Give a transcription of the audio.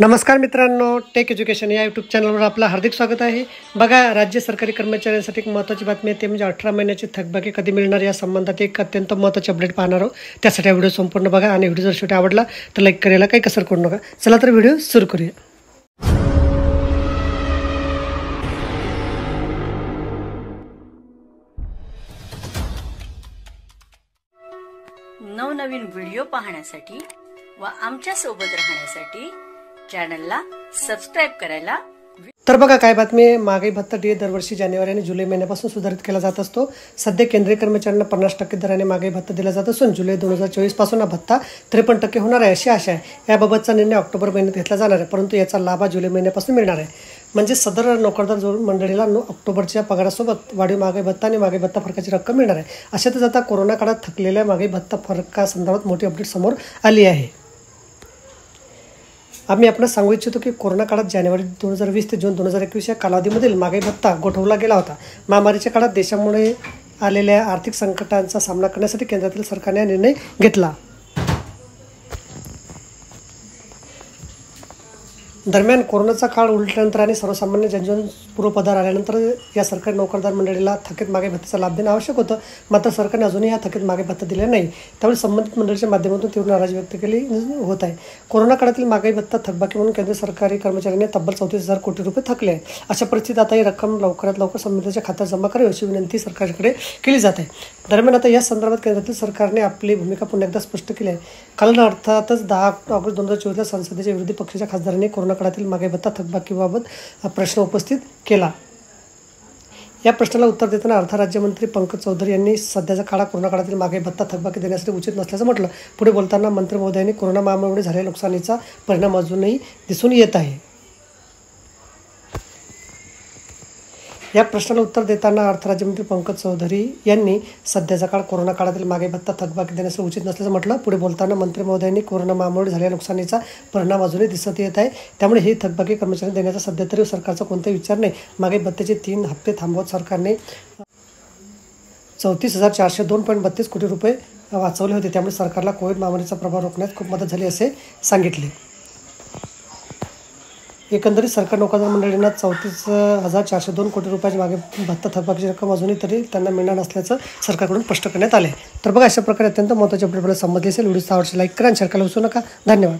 नमस्कार मित्रांनो, take education या यूट्यूब चॅनलवर आपलं हार्दिक स्वागत आहे। बघा, राज्य सरकारी कर्मचाऱ्यांसाठी एक महत्त्वाची बातमी आहे, ते म्हणजे 18 महिन्याची थकबाकी कधी मिळणार या संबंधात एक अत्यंत महत्त्वाची अपडेट पाहणार आहोत। त्यासाठी हा व्हिडिओ संपूर्ण बघा आणि व्हिडिओ जर शेवटी आवडला तर लाईक करायला काही कसर करू नका। चला तर व्हिडिओ सुरू करूया। नवनवीन व्हिडिओ पाहण्यासाठी व आमच्या सोबत राहण्यासाठी चॅनलला सबस्क्राइब करायला। तर बघा, काय बातमी आहे। महागाई भत्ता डीए दरवर्षी जानेवारी आणि जुलै महिन्यापासून सुधारित केला जात असतो। सध्या केंद्रीय कर्मचाऱ्यांना 50% दराने महागाई भत्ता दिला जात असून जुलै 2024 पासून हा भत्ता 53% होणार आहे अशी आशा आहे। याबाबतचा निर्णय ऑक्टोबर महिन्यात घेतला जाणार आहे, परंतु याचा लाभ जुलै महिन्यापासून मिळणार आहे। म्हणजे सदर नोकरदार जोडून मंडळीला ऑक्टोबरच्या पगारासोबत वाढीव महागाई भत्ता आणि महागाई भत्ता फरकाची रक्कम मिळणार आहे। अशातच आता कोरोना काळात थकलेल्या महागाई भत्ता फरकासंदर्भात मोठी अपडेट समोर आली आहे। आम्ही आपणास सांगू इच्छितो की कोरोना काळात जानेवारी 2020 ते जून 2021 या कालावधीमधील महागाई भत्ता गोठवला गेला होता। महामारीच्या काळात देशामुळे आलेल्या आर्थिक संकटांचा सामना करण्यासाठी केंद्रातील सरकारने हा निर्णय घेतला। दरम्यान कोरोनाचा काळ उलटल्यानंतर आणि सर्वसामान्य जनजीवन पूर्वपदावर आल्यानंतर या सरकारी नोकरदार मंडळीला थकीत महागाई भत्त्याचा लाभ देणं आवश्यक होतं। मात्र सरकारने अजूनही हा थकीत महागाई भत्ता दिला नाही, त्यामुळे संबंधित मंडळीच्या माध्यमातून तीव्र नाराजी व्यक्त केली होत आहे। कोरोना काळातील महागाई भत्ता थकबाकी म्हणून केंद्रीय सरकारी कर्मचाऱ्यांनी तब्बल 34,000 कोटी रुपये थकले आहे। अशा परिस्थितीत आता ही रक्कम लवकरात लवकर संबंधिताच्या खात्यात जमा करावी अशी विनंती सरकारकडे केली जात आहे। दरम्यान आता या संदर्भात केंद्रातील सरकारने आपली भूमिका पुन्हा एकदा स्पष्ट केली आहे। काल अर्थातच 10 ऑगस्ट 2024 संसदेच्या विरोधी पक्षाच्या खासदारांनी कोरोना काळातील महागाई भत्ता थकबाकीबाबत प्रश्न उपस्थित केला। या प्रश्नाला उत्तर देताना अर्थ राज्यमंत्री पंकज चौधरी यांनी सध्याच्या काळात कोरोना काळातील महागाई भत्ता थकबाकी देण्यासाठी उचित नसल्याचं म्हटलं। पुढे बोलताना मंत्री महोदयांनी कोरोना महामारीमुळे झालेल्या नुकसानीचा परिणाम अजूनही दिसून येत आहे। या प्रश्नाला उत्तर देताना अर्थ राज्यमंत्री पंकज चौधरी यांनी सध्याचा काळ कोरोना काळातील महागाई भत्ता थकबाकी देण्यासाठी उचित नसल्याचं म्हटलं। पुढे बोलताना मंत्री महोदयांनी कोरोना महामारीमुळे झालेल्या नुकसानीचा परिणाम अजूनही दिसत येत आहे, त्यामुळे ही थकबाकी कर्मचाऱ्यांना देण्याचा सध्या तरी सरकारचा कोणताही विचार नाही। महागाई भत्त्याचे 3 हप्ते थांबवत सरकारने 34,402.32 कोटी रुपये वाचवले होते, त्यामुळे सरकारला कोविड महामारीचा प्रभाव रोखण्यास खूप मदत झाली असे सांगितले। एकंदरीत सरकार नोकरदार मंडळींना 34,402 कोटी रुपयाची महागाई भत्ता थकबाकीची रक्कम अजूनही तरी त्यांना मिळणार नसल्याचं सरकारकडून स्पष्ट करण्यात आले। तर बघा, अशा प्रकारे अत्यंत महत्त्वाचे अपडेट समजले असेल। व्हिडिओ आवडल्यास लाईक करा आणि शेअर करायला विसरू नका। धन्यवाद।